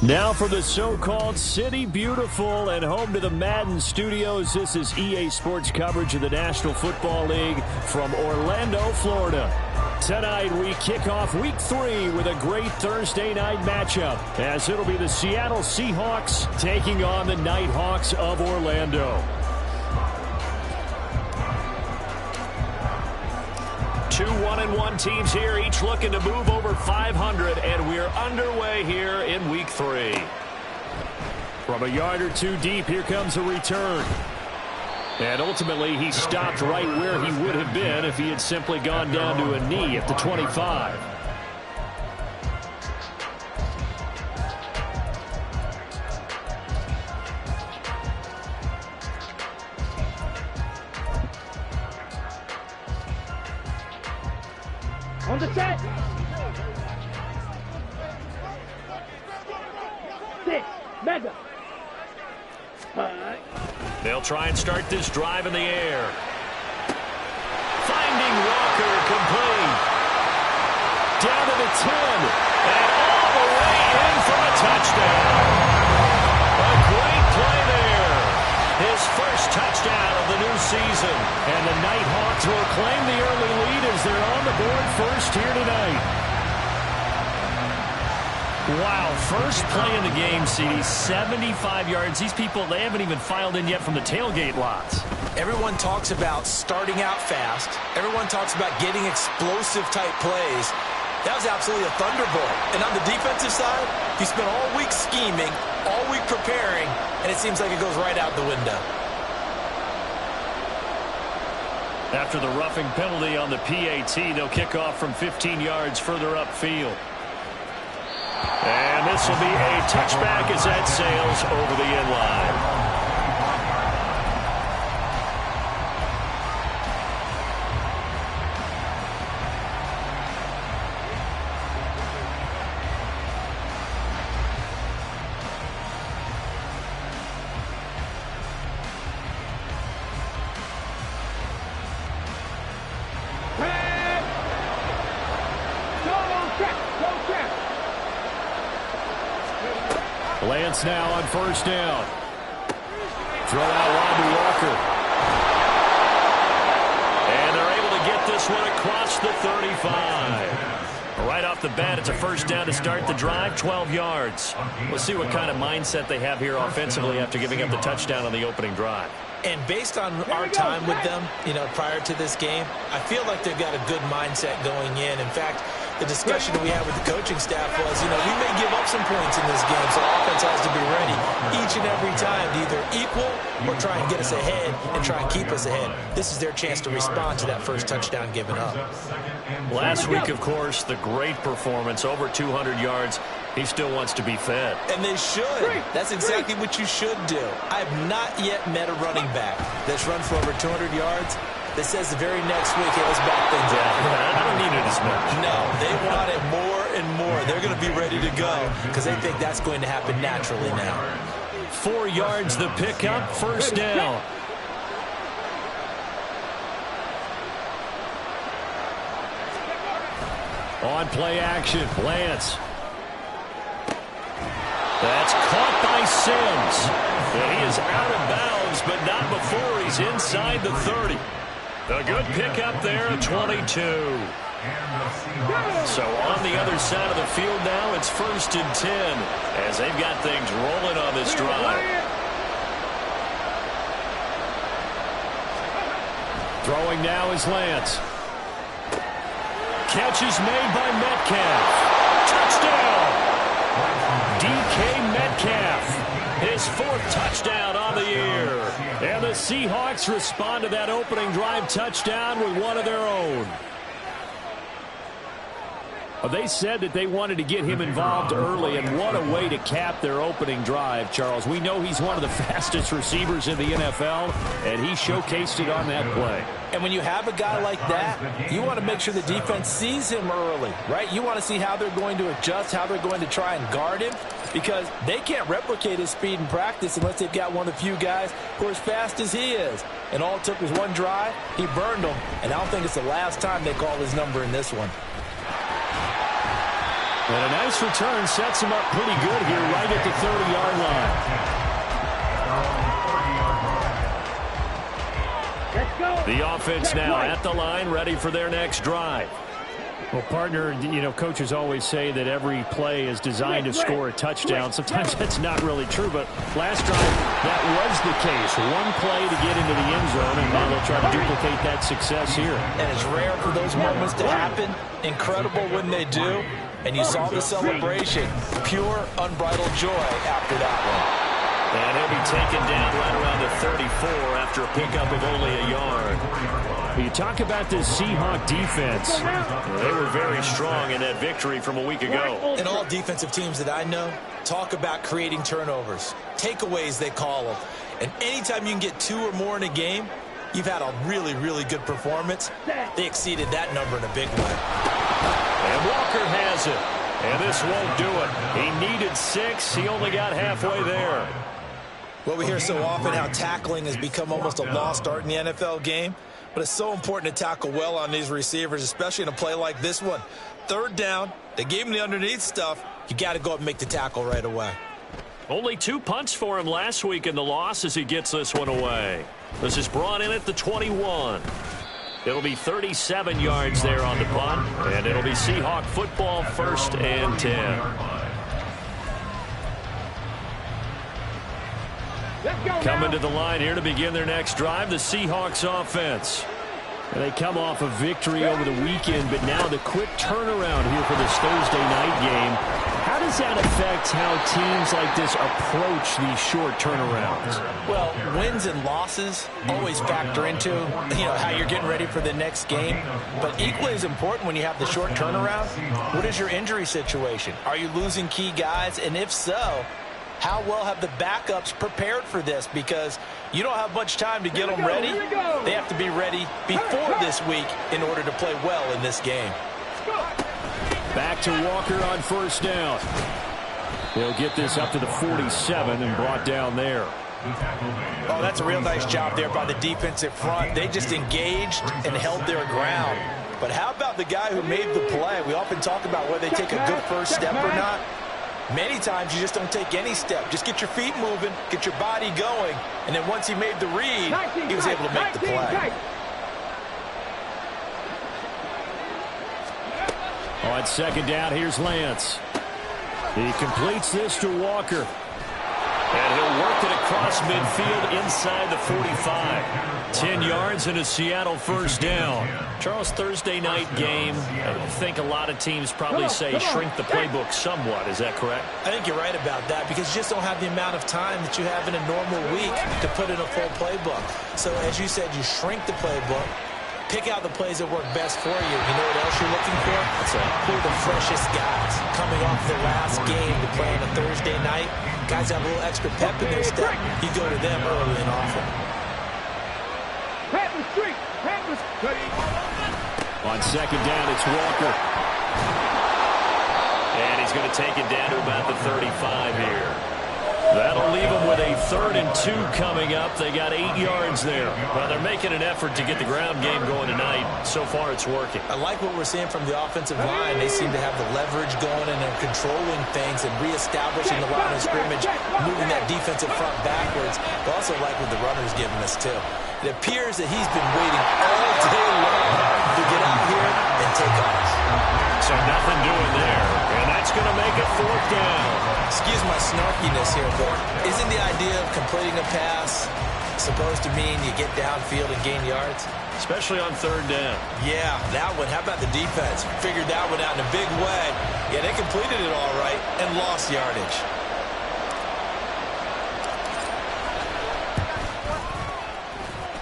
Now for the so-called City Beautiful and home to the Madden Studios. This is EA Sports coverage of the National Football League from Orlando, Florida. Tonight we kick off Week 3 with a great Thursday night matchup, as it'll be the Seattle Seahawks taking on the Nighthawks of Orlando. Two 1-1 teams here, each looking to move over 500, and we're underway here in Week 3. From a yard or two deep, here comes a return. And ultimately, he stopped right where he would have been if he had simply gone down to a knee at the 25. On the set. 6. Mega. 5. They'll try and start this drive in the air. Finding Walker complete. Down to the 10. And all the way in for a touchdown. A great play there. His first touchdown of the new season. And the Nighthawks will claim the early lead as they're on the board first here tonight. Wow, first play in the game, CD, 75 yards. These people, they haven't even filed in yet from the tailgate lots. Everyone talks about starting out fast. Everyone talks about getting explosive type plays. That was absolutely a thunderbolt. And on the defensive side, he spent all week scheming, all week preparing, and it seems like it goes right out the window. After the roughing penalty on the PAT, they'll kick off from 15 yards further upfield. And this will be a touchback as that sails over the end line. Lance now on first down. Throw out wide to Walker. And they're able to get this one across the 35. Right off the bat, it's a first down to start the drive, 12 yards. We'll see what kind of mindset they have here offensively after giving up the touchdown on the opening drive. And based on our time with them, prior to this game, I feel like they've got a good mindset going in. In fact, the discussion we had with the coaching staff was, we may give up some points in this game, so offense has to be ready each and every time to either equal or try and get us ahead and try and keep us ahead. This is their chance to respond to that first touchdown given up. Last week, of course, the great performance, over 200 yards. He still wants to be fed. And they should. That's exactly what you should do. I have not yet met a running back that's run for over 200 yards that says the very next week, hey, let's back things up. I don't need it as much. No, they want it more and more. They're going to be ready to go because they think that's going to happen naturally now. 4 yards the pickup, first down. On play action, Lance. That's caught by Sims. And he is out of bounds, but not before he's inside the 30. A good pickup there at 22. So on the other side of the field now, it's 1st and 10 as they've got things rolling on this drive. Throwing now is Lance. Catch is made by Metcalf. Touchdown! DK Metcalf, his 4th touchdown on the year. And the Seahawks respond to that opening drive touchdown with one of their own. Well, they said that they wanted to get him involved early, and what a way to cap their opening drive, Charles. We know he's one of the fastest receivers in the NFL, and he showcased it on that play. And when you have a guy like that, you want to make sure the defense sees him early, right? You want to see how they're going to adjust, how they're going to try and guard him, because they can't replicate his speed in practice unless they've got one of the few guys who are as fast as he is. And all it took was one drive. He burned them, and I don't think it's the last time they call his number in this one. And a nice return sets him up pretty good here right at the 30-yard line. Let's go. The offense now at the line, ready for their next drive. Well, partner, coaches always say that every play is designed to score a touchdown. Sometimes that's not really true, but last drive, that was the case. One play to get into the end zone, and now they'll try to duplicate that success here. And it's rare for those moments to happen. Incredible when they do. And you saw the celebration. Pure, unbridled joy after that one. And he'll be taken down right around the 34 after a pickup of only a yard. You talk about this Seahawk defense. They were very strong in that victory from a week ago. And all defensive teams that I know talk about creating turnovers. Takeaways, they call them. And anytime you can get 2 or more in a game, you've had a really, really good performance. They exceeded that number in a big way. And Walker has it. And this won't do it. He needed 6. He only got halfway there. Well, we hear so often how tackling has become almost a lost art in the NFL game. But it's so important to tackle well on these receivers, especially in a play like this one. 3rd down, they gave him the underneath stuff. You got to go up and make the tackle right away. Only 2 punts for him last week in the loss as he gets this one away. This is brought in at the 21. It'll be 37 yards there on the punt, and it'll be Seahawk football, 1st and 10. Coming to the line here to begin their next drive, the Seahawks offense. And they come off a victory over the weekend, but now the quick turnaround here for this Thursday night game. How does that affect how teams like this approach these short turnarounds? Well, wins and losses always factor into, how you're getting ready for the next game. But equally as important when you have the short turnaround, what is your injury situation? Are you losing key guys? And if so, how well have the backups prepared for this? Because you don't have much time to get them ready. They have to be ready before this week in order to play well in this game. Back to Walker on 1st down. He'll get this up to the 47 and brought down there. Oh, that's a real nice job there by the defensive front. They just engaged and held their ground. But how about the guy who made the play? We often talk about whether they take a good first step or not. Many times you just don't take any step. Just get your feet moving, get your body going, and then once he made the read, he was able to make the play. On 2nd down, here's Lance. He completes this to Walker. And he'll work it across midfield inside the 45. 10 yards and a Seattle 1st down. Charles, Thursday night game, I think a lot of teams probably say shrink the playbook somewhat. Is that correct? I think you're right about that because you just don't have the amount of time that you have in a normal week to put in a full playbook. So as you said, you shrink the playbook. Pick out the plays that work best for you. You know what else you're looking for? Who are the freshest guys coming off the last game to play on a Thursday night? Guys have a little extra pep in their step. You go to them early and often. On 2nd down, it's Walker. And he's going to take it down to about the 35 here. That'll leave them with a 3rd and 2 coming up. They got 8 yards there. Well, they're making an effort to get the ground game going tonight. So far, it's working. I like what we're seeing from the offensive line. They seem to have the leverage going and they're controlling things and reestablishing the line of scrimmage, moving that defensive front backwards. I also like what the runner's giving us, too. It appears that he's been waiting all day long to get out here and take off. So nothing doing there. And that's going to make it 4th down. Excuse my snarkiness here, but isn't the idea of completing a pass supposed to mean you get downfield and gain yards? Especially on 3rd down. Yeah, that one. How about the defense? Figured that one out in a big way. Yeah, they completed it all right and lost yardage.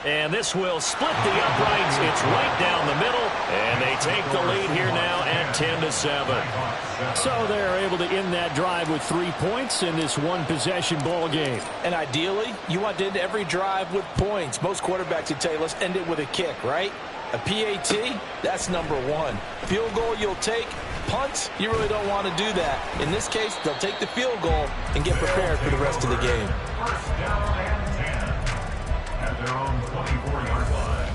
And this will split the uprights. It's right down the middle. And they take the lead here now at 10-7. So they're able to end that drive with 3 points in this one-possession ball game. And ideally, you want to end every drive with points. Most quarterbacks would tell you, let's end it with a kick, right? A PAT, that's number 1. Field goal you'll take. Punts, you really don't want to do that. In this case, they'll take the field goal and get prepared for the rest of the game. Their own 24-yard line.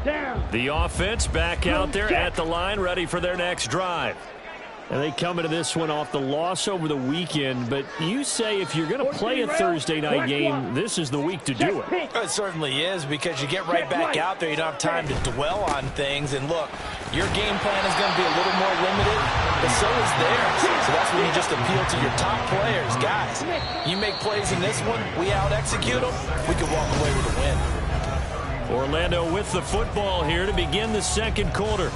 Down. The offense back out there at the line, ready for their next drive. And they come into this one off the loss over the weekend, but you say if you're going to play a Thursday night game, this is the week to do it. It certainly is, because you get right back out there. You don't have time to dwell on things. And look, your game plan is going to be a little more limited, but so is theirs. So that's when you just appeal to your top players. Guys, you make plays in this one, we out-execute them, we can walk away with a win. Orlando with the football here to begin the second quarter,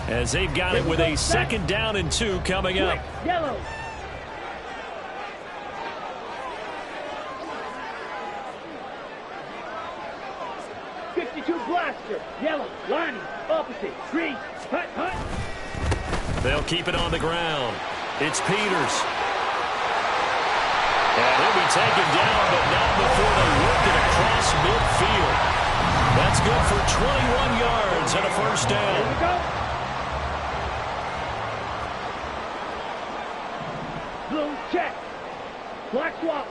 as they've got it with a 2nd down and 2 coming up. Yellow. Blaster, yellow, lining, opposite, green, hut, hut. They'll keep it on the ground. It's Peters. And he'll be taken down, but not before they work it across midfield. That's good for 21 yards and a first down. Here we go. Blue, check. Black swap.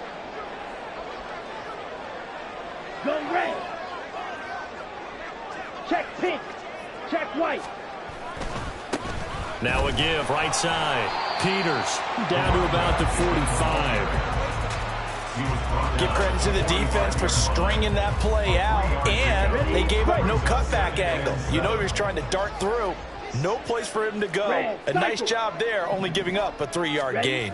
Go red. Check pink. Check white. Now a give right side. Peters down to about the 45. Give credit to the defense for stringing that play out, and they gave up no cutback angle. You know he was trying to dart through. No place for him to go. A nice job there, only giving up a 3-yard gain.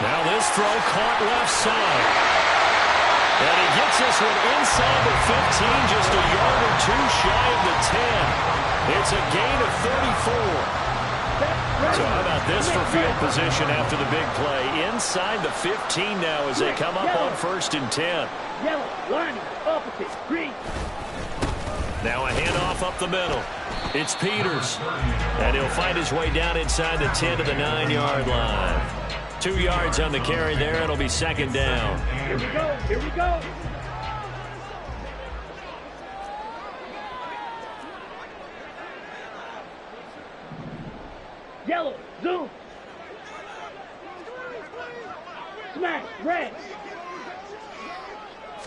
Now this throw caught left side. And he gets this one inside the 15, just a yard or 2 shy of the 10. It's a gain of 34. So how about this for field position after the big play? Inside the 15 now as they come up on 1st and 10. Yellow, lining, opposite, green. Now a handoff up the middle. It's Peters. And he'll find his way down inside the 10 to the 9-yard line. 2 yards on the carry there. It'll be 2nd down. Here we go. Here we go. Yellow. Zoom. Smash. Red.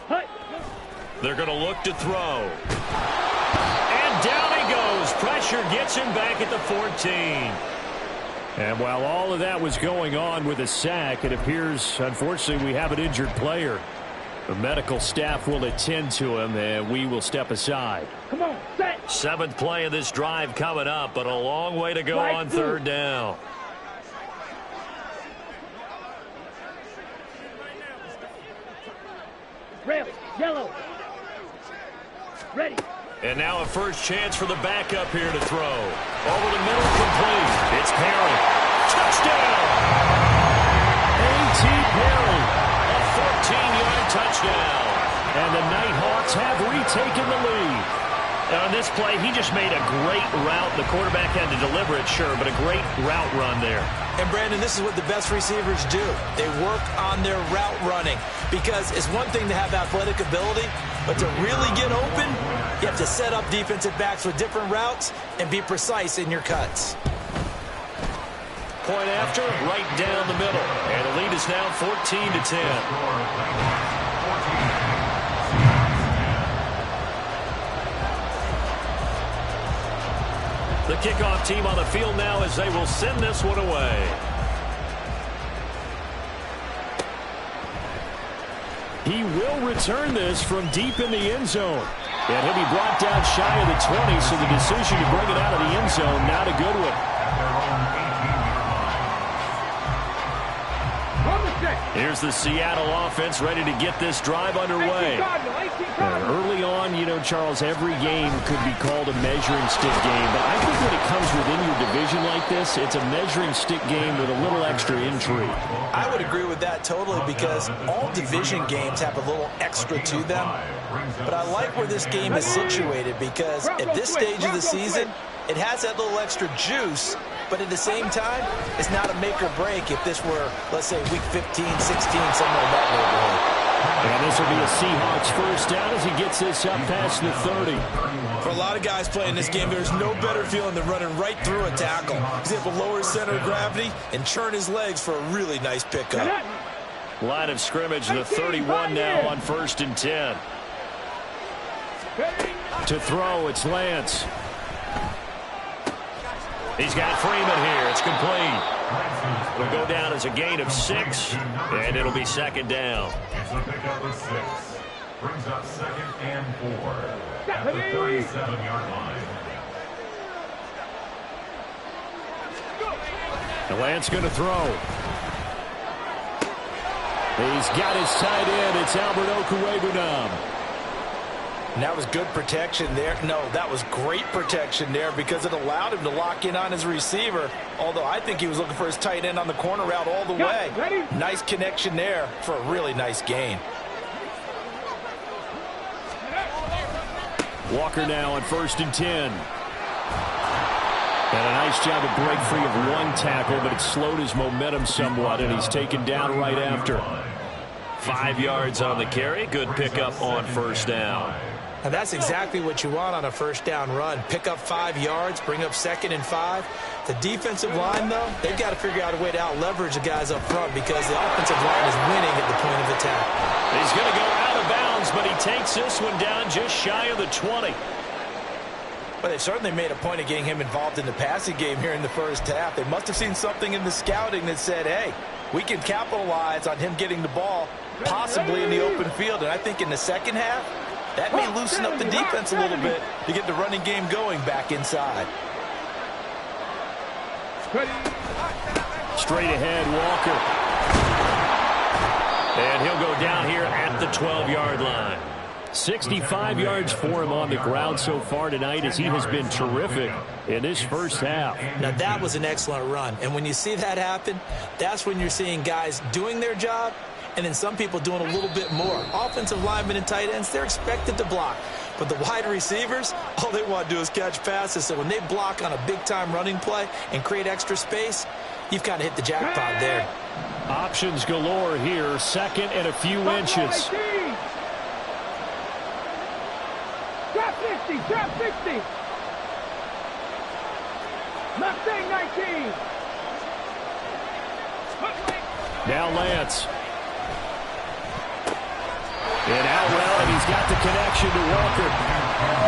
Hut. They're going to look to throw. And down he goes. Pressure gets him back at the 14. And while all of that was going on with a sack, it appears, unfortunately, we have an injured player. The medical staff will attend to him, and we will step aside. Come on, set. 7th play of this drive coming up, but a long way to go on 3rd down. Red, yellow. Ready. And now a first chance for the backup here to throw. Over the middle, complete. It's Perry. Touchdown! A.T. Perry. A 14-yard touchdown. And the Nighthawks have retaken the lead. Now on this play, he just made a great route. The quarterback had to deliver it, sure, but a great route run there. And, Brandon, this is what the best receivers do. They work on their route running, because it's one thing to have athletic ability, but to really get open, you have to set up defensive backs with different routes and be precise in your cuts. Point after, right down the middle. And the lead is now 14-10. The kickoff team on the field now as they will send this one away. He will return this from deep in the end zone. And he'll be brought down shy of the 20, so the decision to bring it out of the end zone, not a good one. Here's the Seattle offense ready to get this drive underway. And early on, you know, Charles, every game could be called a measuring stick game. But I think when it comes within your division like this, it's a measuring stick game with a little extra intrigue. I would agree with that totally, because all division games have a little extra to them. But I like where this game is situated, because at this stage of the season, it has that little extra juice. But at the same time, it's not a make or break if this were, let's say, week 15, 16, somewhere in that neighborhood. And this will be a Seahawks first down as he gets this up past the 30. For a lot of guys playing this game, there's no better feeling than running right through a tackle. He's able to lower his center of gravity and churn his legs for a really nice pickup. Line of scrimmage, the 31 now on 1st and 10. To throw, it's Lance. He's got Freeman here. It's complete. It'll go down as a gain of 6, and it'll be second down. It's a pickup of 6. Brings up 2nd and 4 at the 37-yard line. And Lance going to throw. He's got his tight end. It's Albert Okwuegbunam. And that was good protection there. No, that was great protection there because it allowed him to lock in on his receiver. Although I think he was looking for his tight end on the corner route all the way. Nice connection there for a really nice gain. Walker now on 1st and 10. And a nice job to break free of one tackle, but it slowed his momentum somewhat, and he's taken down right after. 5 yards on the carry. Good pickup on 1st down. And that's exactly what you want on a 1st down run. Pick up 5 yards, bring up 2nd and 5. The defensive line, though, they've got to figure out a way to out-leverage the guys up front because the offensive line is winning at the point of attack. He's going to go out of bounds, but he takes this one down just shy of the 20. Well, they've certainly made a point of getting him involved in the passing game here in the 1st half. They must have seen something in the scouting that said, hey, we can capitalize on him getting the ball possibly in the open field. And I think in the 2nd half, that may loosen up the defense a little bit to get the running game going back inside. Straight ahead, Walker. And he'll go down here at the 12-yard line. 65 yards for him on the ground so far tonight as he has been terrific in this 1st half. Now, that was an excellent run. And when you see that happen, that's when you're seeing guys doing their job and then some people doing a little bit more. Offensive linemen and tight ends, they're expected to block. But the wide receivers, all they want to do is catch passes. So when they block on a big-time running play and create extra space, you've kind of hit the jackpot there. Options galore here. 2nd and a few inches. Drop 60, drop 60. Mustang 19. Now Lance. And out well, and he's got the connection to Walker.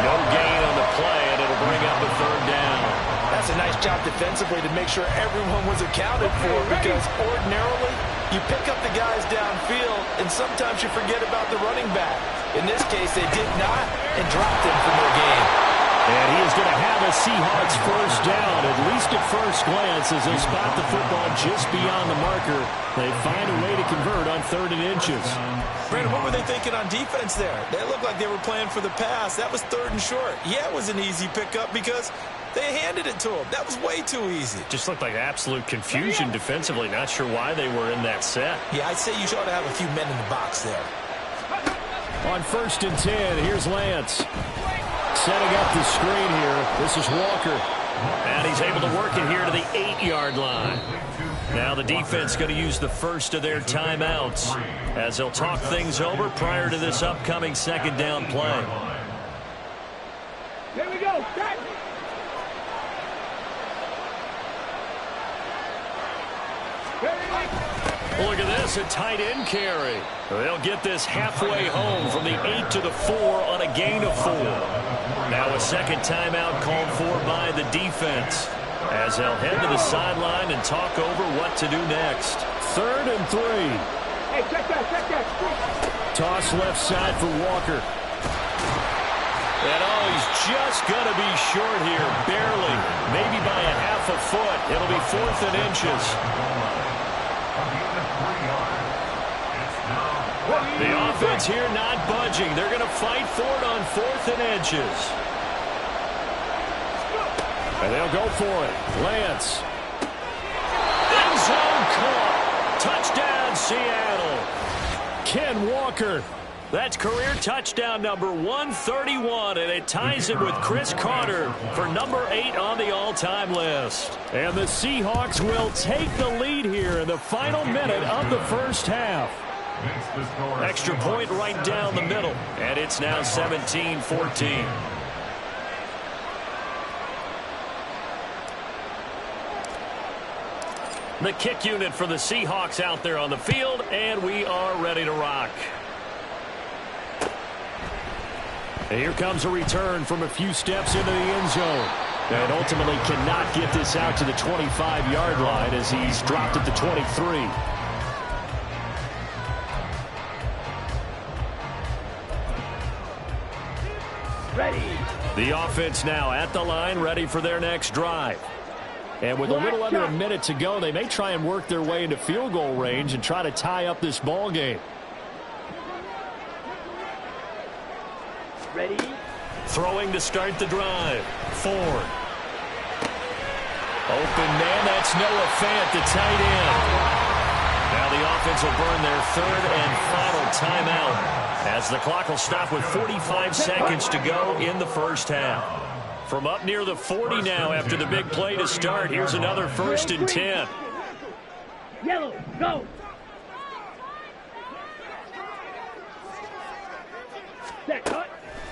No gain on the play, and it'll bring up a 3rd down. That's a nice job defensively to make sure everyone was accounted for because ordinarily you pick up the guys downfield, and sometimes you forget about the running back. In this case, they did not and dropped him from their game. And he is going to have a Seahawks 1st down, at least at first glance, as they spot the football just beyond the marker. They find a way to convert on 3rd and inches. Brandon, what were they thinking on defense there? They looked like they were playing for the pass. That was 3rd and short. Yeah, it was an easy pickup because they handed it to him. That was way too easy. Just looked like absolute confusion defensively. Not sure why they were in that set. Yeah, I'd say you ought to have a few men in the box there. On 1st and 10, here's Lance. Setting up the screen here. This is Walker. And he's able to work it here to the 8-yard line. Now the defense going to use the first of their timeouts as they'll talk things over prior to this upcoming 2nd down play. Here we go. Cut. Look at this, a tight end carry. They'll get this halfway home from the 8 to the 4 on a gain of 4. Now a 2nd timeout called for by the defense as they'll head to the sideline and talk over what to do next. 3rd and 3. Hey, check that, check that. Toss left side for Walker. And oh, he's just going to be short here, barely, maybe by a half a foot. It'll be 4th and inches. The offense here not budging. They're going to fight for it on 4th and inches. And they'll go for it. Lance. End zone caught. Touchdown, Seattle. Ken Walker. That's career touchdown number 131, and it ties him with Chris Carter for number 8 on the all-time list. And the Seahawks will take the lead here in the final minute of the 1st half. Extra point right down the middle, and it's now 17-14. The kick unit for the Seahawks out there on the field, and we are ready to rock. And here comes a return from a few steps into the end zone. And ultimately cannot get this out to the 25-yard line as he's dropped at the 23. Ready. The offense now at the line, ready for their next drive. And with a little under a minute to go, they may try and work their way into field goal range and try to tie up this ball game. Ready. Throwing to start the drive. Ford. Open man, that's Noah Fant, the tight end. Now the offense will burn their third and final timeout as the clock will stop with 45 seconds to go in the first half. From up near the 40 now after the big play to start, here's another 1st and 10. Yellow, go. Set, cut.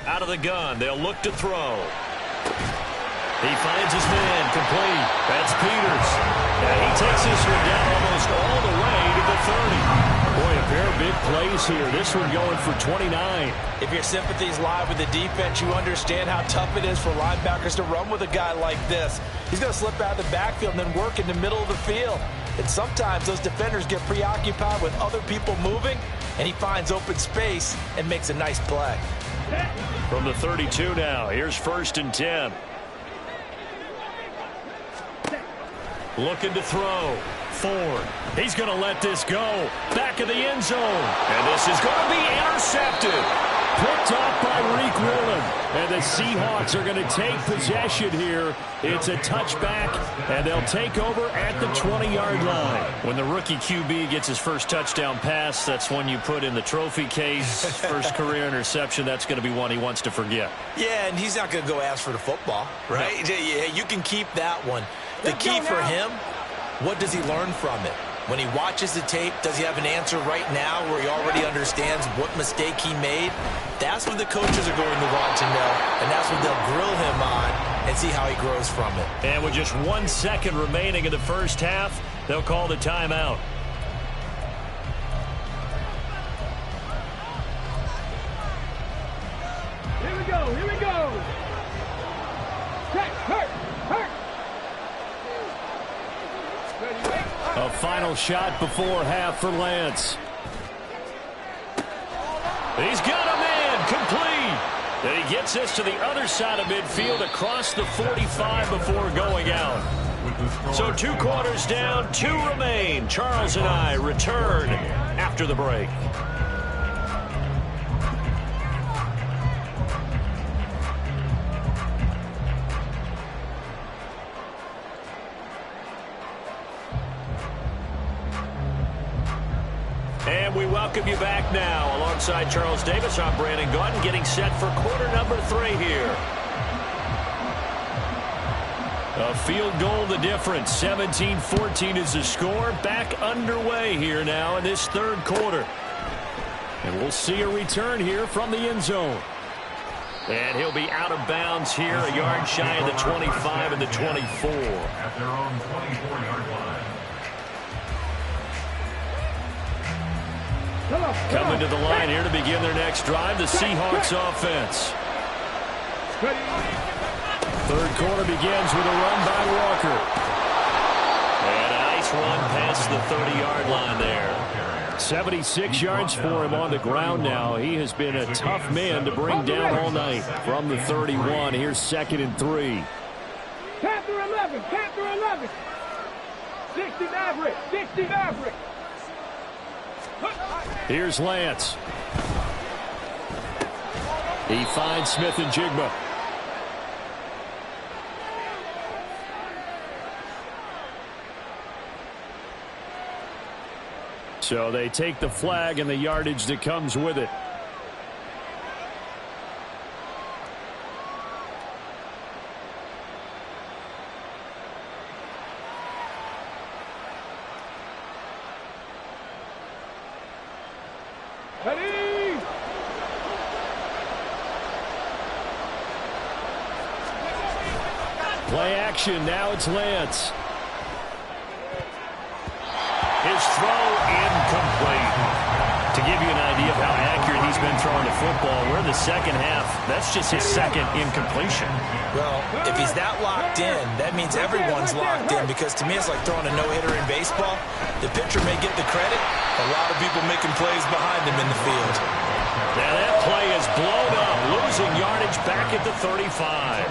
Out of the gun, they'll look to throw. He finds his man, complete. That's Peters. And he takes this one down almost all the way to the 30. Boy, a pair of big plays here. This one going for 29. If your sympathies lie with the defense, you understand how tough it is for linebackers to run with a guy like this. He's going to slip out of the backfield and then work in the middle of the field. And sometimes those defenders get preoccupied with other people moving, and he finds open space and makes a nice play. From the 32 now, here's 1st and 10. Looking to throw. Ford. He's going to let this go. Back of the end zone. And this is going to be intercepted. Picked off by Reek Woolen. And the Seahawks are going to take possession here. It's a touchback, and they'll take over at the 20-yard line. When the rookie QB gets his first touchdown pass, that's one you put in the trophy case. First career interception, that's going to be one he wants to forget. Yeah, and he's not going to go ask for the football, right? No. Yeah, you can keep that one. The key for him, what does he learn from it? When he watches the tape, does he have an answer right now where he already understands what mistake he made? That's what the coaches are going to want to know, and that's what they'll grill him on and see how he grows from it. And with just 1 second remaining in the first half, they'll call the timeout. Here we go, here we go. Hurt. A final shot before half for Lance. He's got a man, complete. And he gets this to the other side of midfield across the 45 before going out. So 2 quarters down, 2 remain. Charles and I return after the break. And we welcome you back now. Alongside Charles Davis, I'm Brandon Gaudin, getting set for quarter number 3 here. A field goal the difference. 17-14 is the score. Back underway here now in this third quarter. And we'll see a return here from the end zone. And he'll be out of bounds here, a yard shy of the 25 and the 24. At their own 24-yard line. Coming to the line here to begin their next drive, the Seahawks offense. Third quarter begins with a run by Walker. And a nice run past the 30-yard line there. 76 yards for him on the ground now. He has been a tough man to bring down all night. From the 31, here's 2nd and 3. Panther 11, Panther 11. 60 Maverick, 60 Maverick. Here's Lance. He finds Smith and Jigba. So they take the flag and the yardage that comes with it. Ready? Play action. Now it's Lance. His throw incomplete. To give you an idea of how accurate he's been throwing the football. We're in the second half. That's just his second incompletion. Well, if he's that locked in, that means everyone's locked in, because to me it's like throwing a no-hitter in baseball. The pitcher may get the credit. A lot of people making plays behind him in the field. Now that play is blown up, losing yardage back at the 35.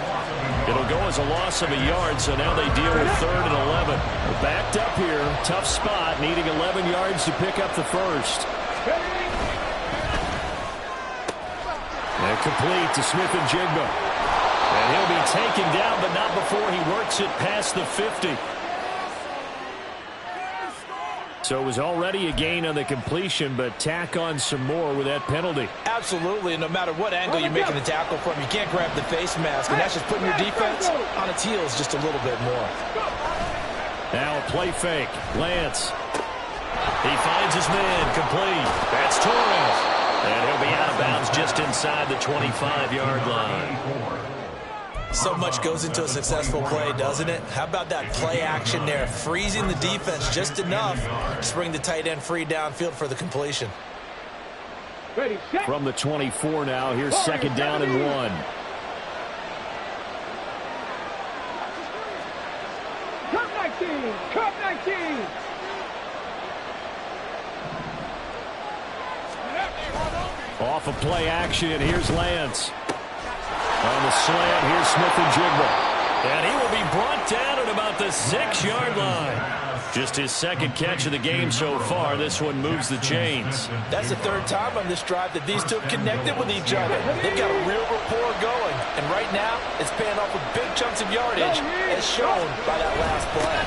It'll go as a loss of a yard, so now they deal with 3rd and 11. We're backed up here, tough spot, needing 11 yards to pick up the first. And complete to Smith-Njigba. And he'll be taken down, but not before he works it past the 50. So it was already a gain on the completion, but tack on some more with that penalty. Absolutely, and no matter what angle you're making the tackle from, you can't grab the face mask, and that's just putting your defense on its heels just a little bit more. Now a play fake. Lance. He finds his man. Complete. That's Torres. And he'll be out of bounds just inside the 25-yard line. So much goes into a successful play, doesn't it? How about that play action there? Freezing the defense just enough to bring the tight end free downfield for the completion. From the 24 now, here's 2nd down and 1. Cup 19! Cup 19! Off of play action, here's Lance. On the slant, here's Smith-Njigba. And he will be brought down at about the 6-yard line. Just his 2nd catch of the game so far. This one moves the chains. That's the 3rd time on this drive that these two have connected with each other. They've got a real rapport going. And right now, it's paying off with big chunks of yardage, as shown by that last play.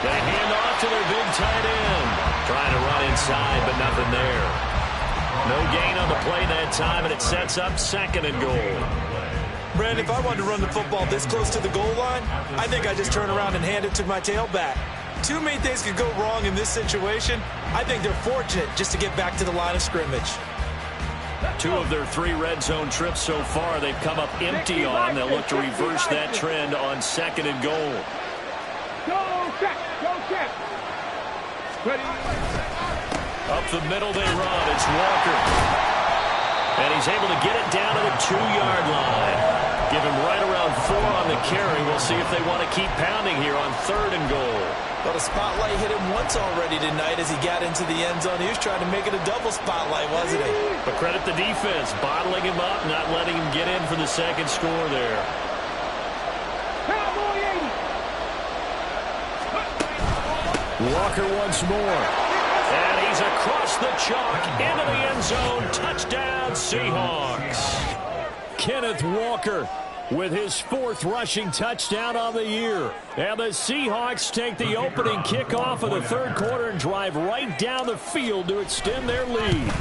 They hand off to their big tight end. Trying to run inside, but nothing there. No gain on the play that time, and it sets up 2nd and goal. Brandon, if I wanted to run the football this close to the goal line, I think I just turn around and hand it to my tailback. Too many things could go wrong in this situation. I think they're fortunate just to get back to the line of scrimmage. 2 of their 3 red zone trips so far, they've come up empty on. They'll look to reverse that trend on 2nd and goal. Go check! Go check! Ready? Up the middle they run. It's Walker. And he's able to get it down to the 2-yard line. Give him right around 4 on the carry. We'll see if they want to keep pounding here on 3rd and goal. Well, the spotlight hit him once already tonight as he got into the end zone. He was trying to make it a double spotlight, wasn't he? But credit the defense, bottling him up, not letting him get in for the 2nd score there. Cowboy 80! Walker once more. And he's across the chalk into the end zone. Touchdown, Seahawks. Kenneth Walker with his 4th rushing touchdown on the year. And the Seahawks take the opening kickoff of the 3rd quarter and drive right down the field to extend their lead.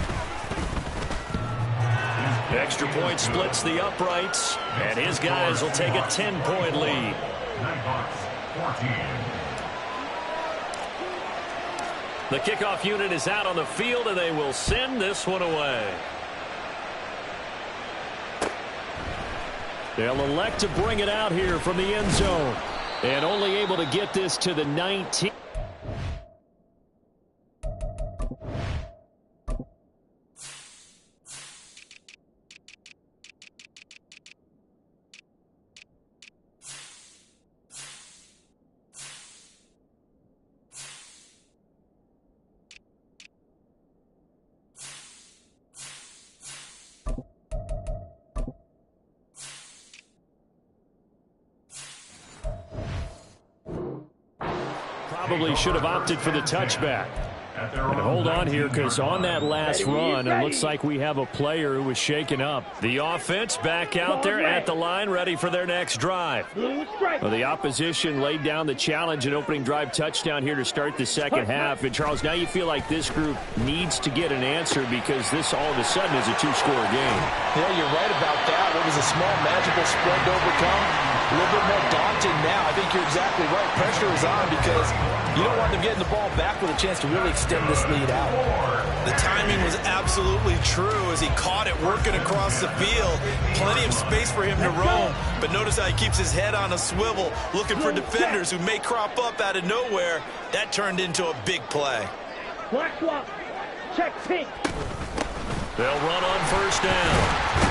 Extra point splits the uprights, and his guys will take a 10-point lead. Nighthawks 14. The kickoff unit is out on the field, and they will send this one away. They'll elect to bring it out here from the end zone. And only able to get this to the 19. Probably should have opted for the touchback. And hold on here, because on that last run, it looks like we have a player who was shaken up. The offense back out there at the line, ready for their next drive. Well, the opposition laid down the challenge and opening drive touchdown here to start the 2nd half. And, Charles, now you feel like this group needs to get an answer because this all of a sudden is a 2-score game. Yeah, you're right about that. It was a small, magical spread to overcome. A little bit more daunting now. I think you're exactly right. Pressure is on because you don't want them getting the ball back with a chance to really extend this lead out. The timing was absolutely true as he caught it working across the field. Plenty of space for him to roam, but notice how he keeps his head on a swivel, looking for defenders who may crop up out of nowhere. That turned into a big play. Black swap. Check pink. They'll run on first down.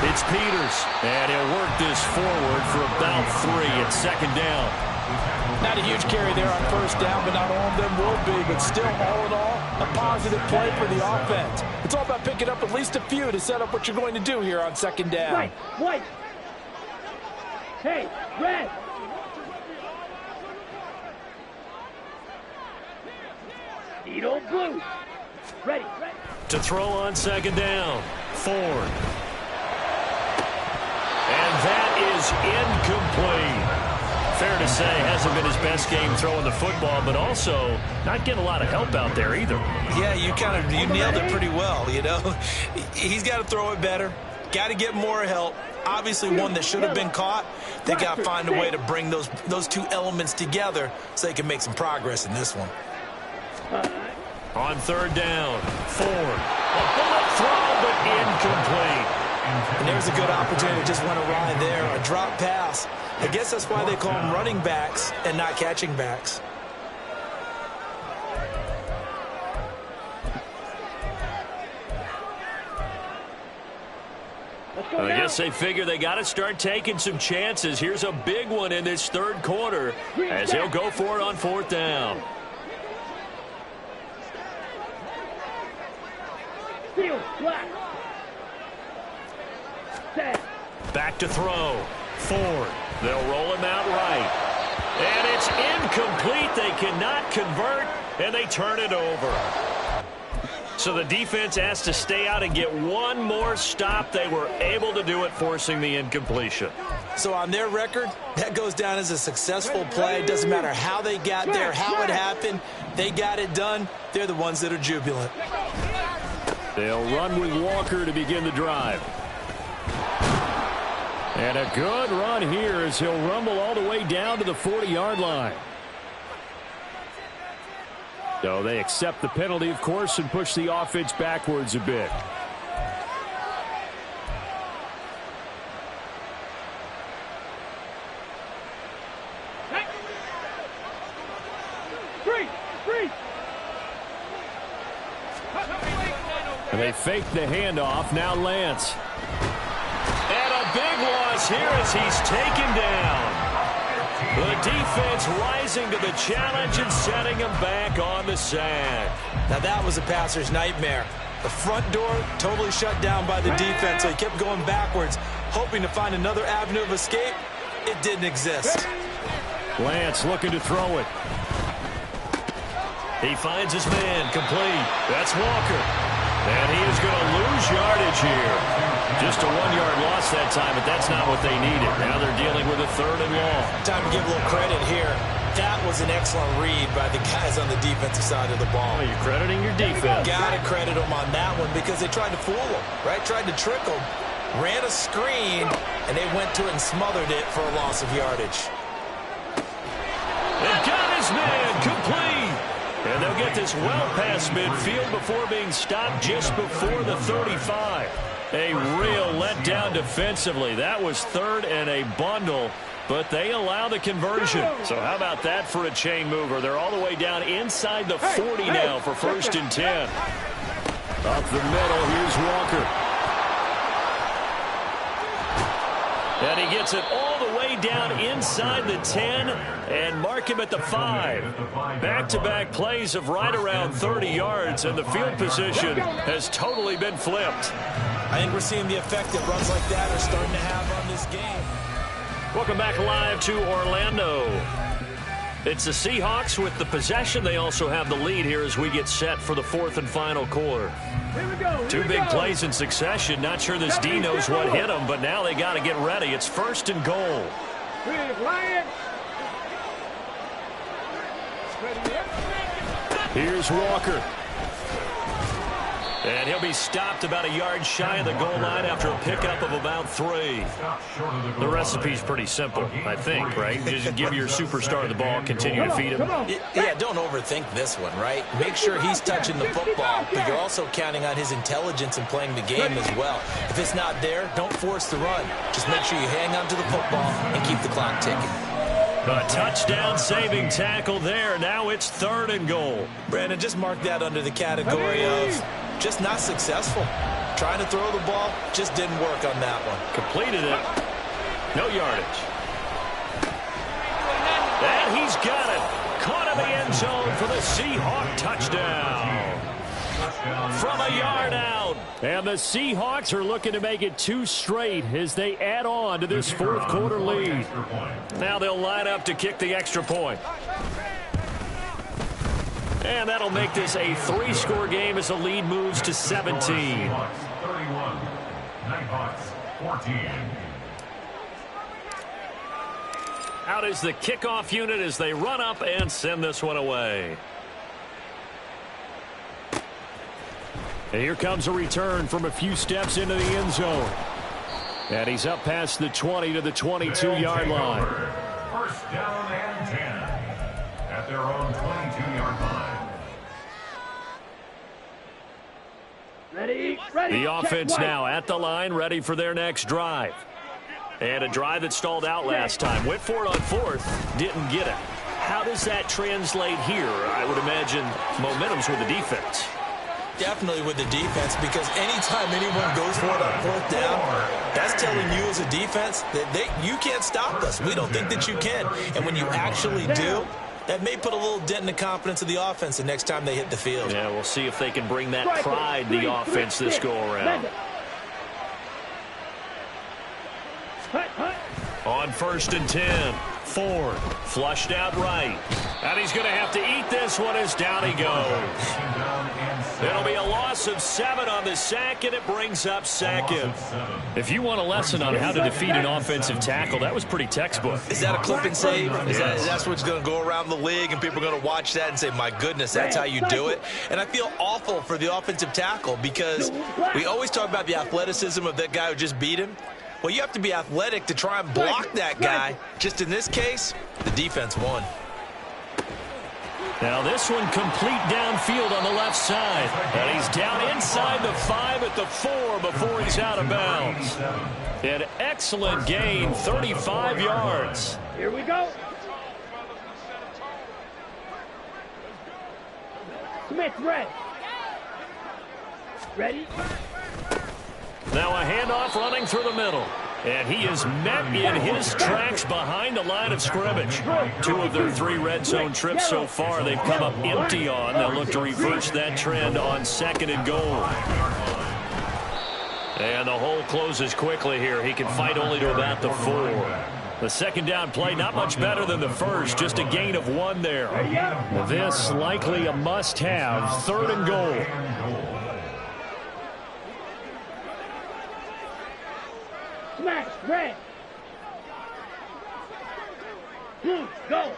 It's Peters, and he'll work this forward for about 3 at second down. Not a huge carry there on first down, but not all of them will be. But still, all in all, a positive play for the offense. It's all about picking up at least a few to set up what you're going to do here on second down. White. Hey, red. Need old blue. Ready. To throw on second down, Ford. And that is incomplete. Fair to say, hasn't been his best game throwing the football, but also not getting a lot of help out there either. Yeah, you nailed it pretty well, you know. He's got to throw it better. Got to get more help. Obviously one that should have been caught. They got to find a way to bring those two elements together so they can make some progress in this one. On third down, Ford. A bullet throw, but incomplete. And there's a good opportunity. Just went awry there. A drop pass. I guess that's why they call them running backs and not catching backs. I guess they figure they got to start taking some chances. Here's a big one in this third quarter as he'll go for it on fourth down. Field, black. Set. Back to throw. Ford. They'll roll him out right. And it's incomplete. They cannot convert, and they turn it over. So the defense has to stay out and get one more stop. They were able to do it, forcing the incompletion. So on their record, that goes down as a successful play. It doesn't matter how they got there, how it happened. They got it done. They're the ones that are jubilant. They'll run with Walker to begin the drive. And a good run here as he'll rumble all the way down to the 40-yard line. So they accept the penalty, of course, and push the offense backwards a bit. And they fake the handoff. Now Lance. And a big loss here as he's taken down. The defense rising to the challenge and setting him back on the sack. Now that was a passer's nightmare. The front door totally shut down by the defense, so he kept going backwards, hoping to find another avenue of escape. It didn't exist. Lance looking to throw it. He finds his man complete. That's Walker. And he is going to lose yardage here. Just a 1-yard loss that time, but that's not what they needed. Now they're dealing with a third and long. Time to give a little credit here. That was an excellent read by the guys on the defensive side of the ball. Oh, you're crediting your defense. Got to credit them on that one because they tried to fool them, right? Tried to trick them. Ran a screen, and they went to it and smothered it for a loss of yardage. And got his man complete. And they'll get this well past midfield before being stopped just before the 35. A real letdown defensively. That was third and a bundle, but they allow the conversion. So how about that for a chain mover? They're all the way down inside the 40 now for first and 10. Up the middle, here's Walker. And he gets it all the way down inside the 10 and mark him at the 5. Back-to-back plays of right around 30 yards, and the field position has totally been flipped. I think we're seeing the effect that runs like that are starting to have on this game. Welcome back live to Orlando. It's the Seahawks with the possession. They also have the lead here as we get set for the fourth and final quarter. Two big plays in succession. Not sure this D knows what hit them, but now they got to get ready. It's first and goal. Here's Walker. And he'll be stopped about a yard shy of the goal line after a pickup of about 3. The recipe's pretty simple, I think, right? Just give your superstar the ball, continue to feed him. Yeah, don't overthink this one, right? Make sure he's touching the football, but you're also counting on his intelligence in playing the game as well. If it's not there, don't force the run. Just make sure you hang on to the football and keep the clock ticking. A touchdown-saving tackle there. Now it's third and goal. Brandon, just mark that under the category of just not successful. Trying to throw the ball just didn't work on that one. Completed it. No yardage. And he's got it. Caught in the end zone for the Seahawk touchdown. From a yard out. And the Seahawks are looking to make it 2 straight as they add on to this fourth quarter lead. Now they'll line up to kick the extra point. And that'll make this a 3-score game as the lead moves to 17. 31. Nighthawks 14. Out is the kickoff unit as they run up and send this one away. And here comes a return from a few steps into the end zone. And he's up past the 20 to the 22-yard line. First down and 10 at their own 22-yard line. Ready. The offense now at the line, ready for their next drive. And a drive that stalled out last time. Went for it on 4th, didn't get it. How does that translate here? I would imagine momentum's with the defense. Definitely with the defense, because anytime anyone goes for it on 4th down, that's telling you as a defense that you can't stop us. We don't think that you can. And when you actually do, that may put a little dent in the confidence of the offense the next time they hit the field. Yeah, we'll see if they can bring that pride to the offense this go-around. On 1st and 10, Ford flushed out right. And he's going to have to eat this one as down he goes. It'll be a loss of 7 on the sack, and it brings up 2nd. If you want a lesson on how to defeat an offensive tackle, that was pretty textbook. Is that a clip and save? That's what's going to go around the league, and people are going to watch that and say, my goodness, that's how you do it. And I feel awful for the offensive tackle because we always talk about the athleticism of that guy who just beat him. Well, you have to be athletic to try and block that guy. Just in this case, the defense won. Now this one complete downfield on the left side. And he's down inside the 5 at the 4 before he's out of bounds. An excellent gain, 35 yards. Here we go. Smith, ready. Now a handoff running through the middle. And he is met in his tracks behind the line of scrimmage. 2 of their 3 red zone trips so far they've come up empty on. They'll look to reverse that trend on 2nd and goal. And the hole closes quickly here. He can fight only to about the 4. The 2nd down play not much better than the first. Just a gain of 1 there. This likely a must-have. 3rd and goal. Smash, red. Go.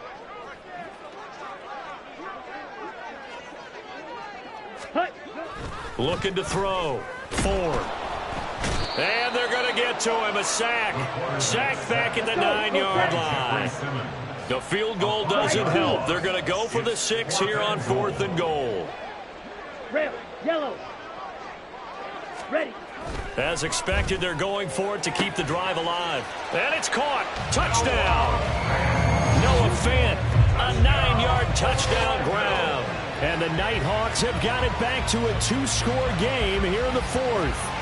Hut. Looking to throw. Ford. And they're going to get to him. A sack. Sack back at the 9-yard line. The field goal doesn't help. They're going to go for the 6 here on 4th and goal. Red, yellow. Ready. As expected, they're going for it to keep the drive alive. And it's caught. Touchdown. Noah Fant, a 9-yard touchdown grab. And the Nighthawks have got it back to a 2-score game here in the 4th.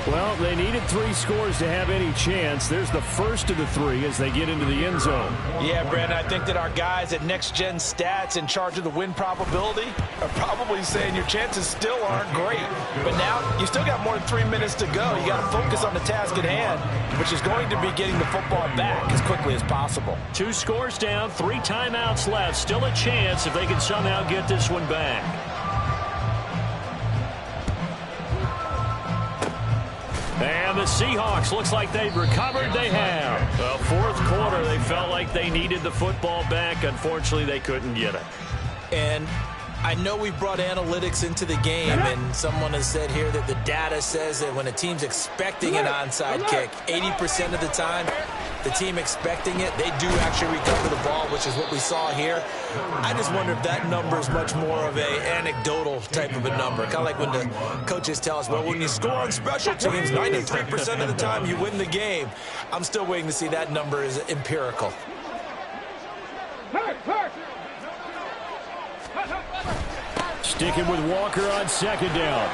Well, they needed 3 scores to have any chance. There's the first of the 3 as they get into the end zone. Yeah, Brandon, I think that our guys at Next Gen Stats in charge of the win probability are probably saying your chances still aren't great. But now you still got more than 3 minutes to go. You got to focus on the task at hand, which is going to be getting the football back as quickly as possible. 2 scores down, 3 timeouts left. Still a chance if they can somehow get this one back. And the Seahawks, looks like they've recovered. They have. The 4th quarter, they felt like they needed the football back. Unfortunately, they couldn't get it. And I know we brought analytics into the game, and someone has said here that the data says that when a team's expecting an onside kick, 80% of the time, the team expecting it, they do actually recover the ball, which is what we saw here. I just wonder if that number is much more of a anecdotal type of a number. Kind of like when the coaches tell us, well, when you score on special teams, 93% of the time you win the game. I'm still waiting to see that number is empirical. Sticking with Walker on 2nd down.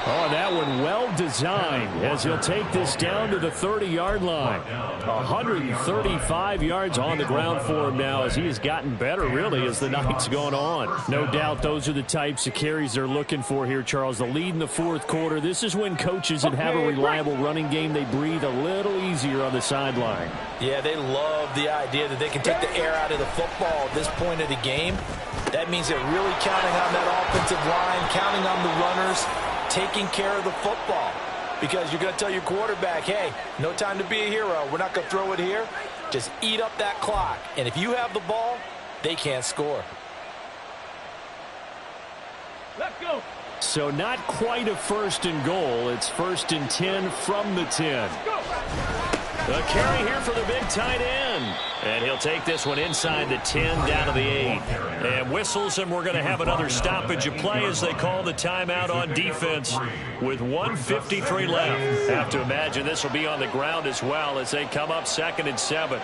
Oh, that one well designed as he'll take this down to the 30-yard line. 135 yards on the ground for him now as he has gotten better, really, as the night's gone on. No doubt those are the types of carries they're looking for here, Charles. The lead in the fourth quarter. This is when coaches that have a reliable running game, they breathe a little easier on the sideline. Yeah, they love the idea that they can take the air out of the football at this point of the game. That means they're really counting on that offensive line, counting on the runners, taking care of the football, because you're going to tell your quarterback, hey, no time to be a hero. We're not going to throw it here. Just eat up that clock. And if you have the ball, they can't score. Let's go. So not quite a first and goal. It's 1st and 10 from the 10. Go. The carry here for the big tight end. And he'll take this one inside the 10 down to the 8. And whistles, and we're going to have another stoppage of play as they call the timeout on defense with 1:53 left. Have to imagine this will be on the ground as well as they come up 2nd and 7.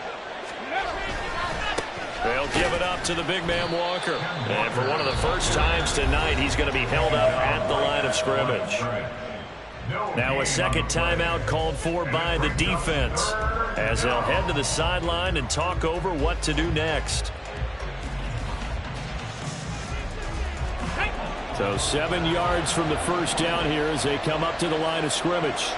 They'll give it up to the big man Walker. And for one of the first times tonight, he's going to be held up at the line of scrimmage. Now a second timeout called for by the defense as they'll head to the sideline and talk over what to do next. So 7 yards from the first down here as they come up to the line of scrimmage.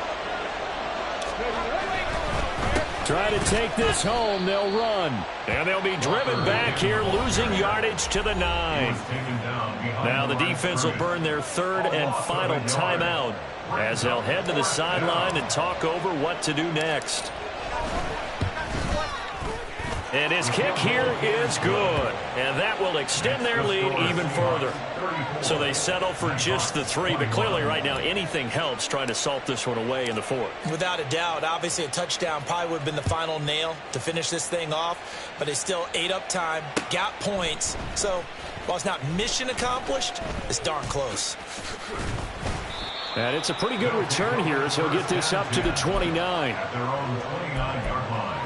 Try to take this home. They'll run. And they'll be driven back here, losing yardage to the 9. Now the defense will burn their 3rd and final timeout as they'll head to the sideline and talk over what to do next. And his kick here is good. And that will extend their lead even further. So they settle for just the 3. But clearly right now anything helps trying to salt this one away in the 4th. Without a doubt, obviously a touchdown probably would have been the final nail to finish this thing off. But they still ate up time, got points. So while it's not mission accomplished, it's darn close. And it's a pretty good return here as he'll get this up to the 29. At their own 29-yard line.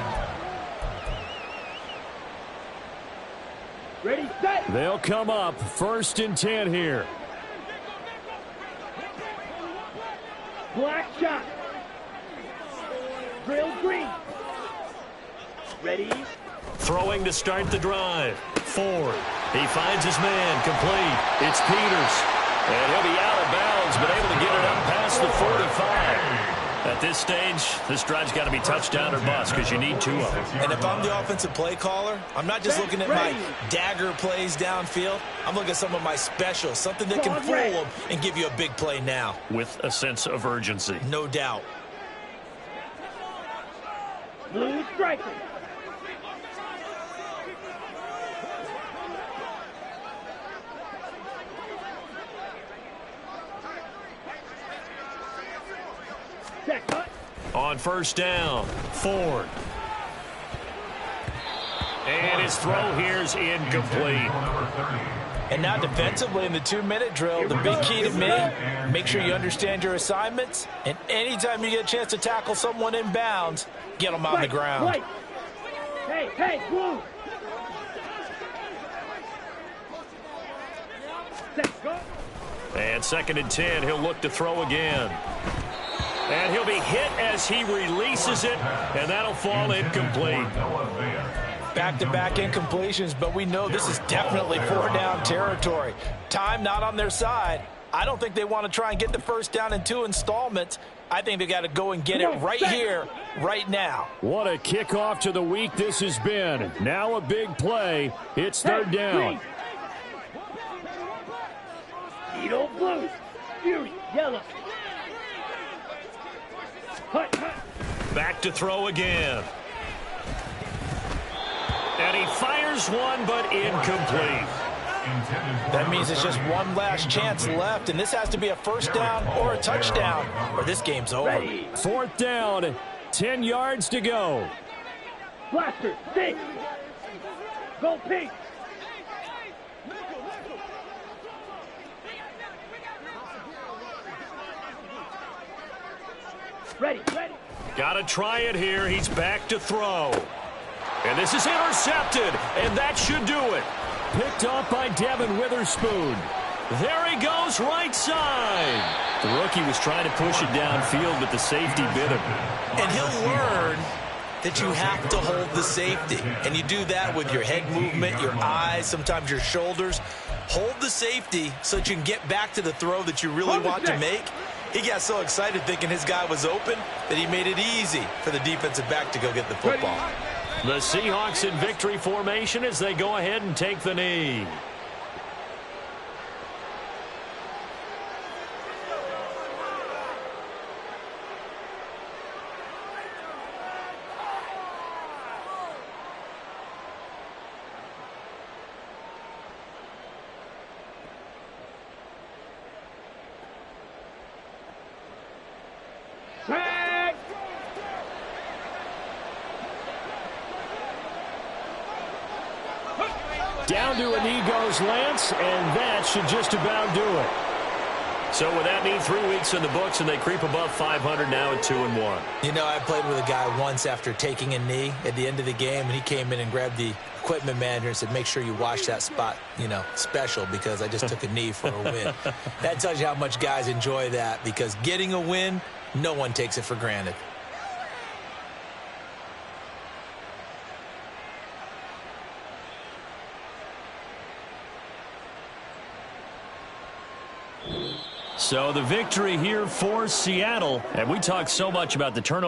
Ready, set. They'll come up 1st and 10 here. Black shot. Drill green. Ready. Throwing to start the drive. Ford. He finds his man. Complete. It's Peters. And he'll be out of bounds, but able to get it up past the 45. At this stage, this drive's got to be touchdown or bust because you need 2 of them. And if I'm the offensive play caller, I'm not just looking at my dagger plays downfield. I'm looking at some of my specials, something that can fool them and give you a big play now. With a sense of urgency. No doubt. Blue striker. On first down, Ford. And his throw here's incomplete. And now defensively in the 2-minute drill, the big key to me, make sure you understand your assignments. And anytime you get a chance to tackle someone in bounds, get them on the ground. Hey, hey, blue. And 2nd and 10, he'll look to throw again. And he'll be hit as he releases it, and that'll fall incomplete. Back-to-back incompletions, but we know this is definitely 4-down territory. Time not on their side. I don't think they want to try and get the first down in 2 installments. I think they got to go and get it right here, right now. What a kickoff to the week this has been. Now a big play. It's 3rd down. Edo blue. Fury yellow. Back to throw again. And he fires one, but incomplete. That means it's just one last chance left, and this has to be a first down or a touchdown, or this game's over. 4th down, 10 yards to go. Blaster, 6. Go pink. Ready. Got to try it here. He's back to throw. And this is intercepted, and that should do it. Picked off by Devin Witherspoon. There he goes right side. The rookie was trying to push it downfield, but the safety bit him. And he'll learn that you have to hold the safety. And you do that with your head movement, your eyes, sometimes your shoulders. Hold the safety so that you can get back to the throw that you really want to make. He got so excited thinking his guy was open that he made it easy for the defensive back to go get the football. The Seahawks in victory formation as they go ahead and take the knee. Down to a knee goes Lance, and that should just about do it. So with that mean 3 weeks in the books, and they creep above 500 now at 2-1. You know, I played with a guy once after taking a knee at the end of the game, and he came in and grabbed the equipment manager and said, make sure you wash that spot, you know, special, because I just took a knee for a win. That tells you how much guys enjoy that, because getting a win, no one takes it for granted. So the victory here for Seattle, and we talked so much about the turnover.